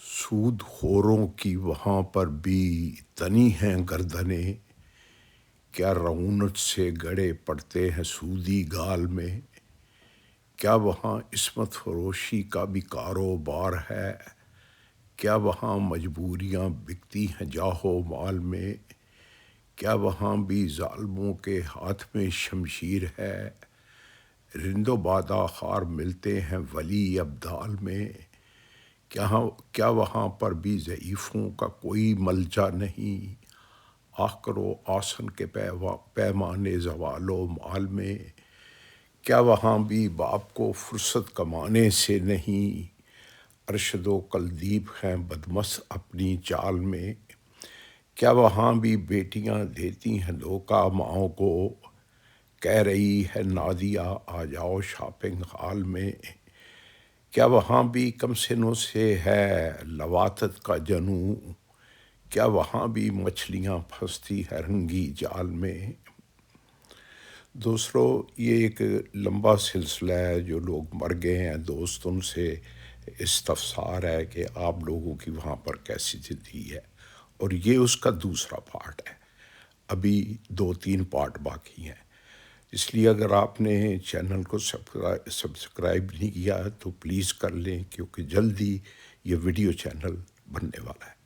سود خوروں کی وہاں پر بھی تنی ہیں گردنیں، کیا رعونت سے گڑے پڑتے ہیں سودی گال میں، کیا وہاں عصمت فروشی کا بھی کاروبار ہے، کیا وہاں مجبوریاں بکتی ہیں جاہو مال میں، کیا وہاں بھی ظالموں کے ہاتھ میں شمشیر ہے، رند و بادہ خار ملتے ہیں ولی ابدال میں، کیا وہاں پر بھی ضعیفوں کا کوئی ملجا نہیں، آہ کرو آسن کے پیمانے زوال و مال میں، کیا وہاں بھی باپ کو فرصت کمانے سے نہیں، ارشد و کلدیب ہیں بدمست اپنی چال میں، کیا وہاں بھی بیٹیاں دیتی ہیں دھوکہ ماؤں کو، کہہ رہی ہے نادیہ آ جاؤ شاپنگ ہال میں، کیا وہاں بھی کم سنوں سے ہے لواطت کا جنوں، کیا وہاں بھی مچھلیاں پھنستی ہے رنگی جال میں۔ دوسرو، یہ ایک لمبا سلسلہ ہے، جو لوگ مر گئے ہیں دوست ان سے استفسار ہے کہ آپ لوگوں کی وہاں پر کیسی زندگی ہے، اور یہ اس کا دوسرا پارٹ ہے۔ ابھی 2-3 پارٹ باقی ہیں، اس لیے اگر آپ نے چینل کو سبسکرائب نہیں کیا تو پلیز کر لیں، کیونکہ جلدی یہ ویڈیو چینل بننے والا ہے۔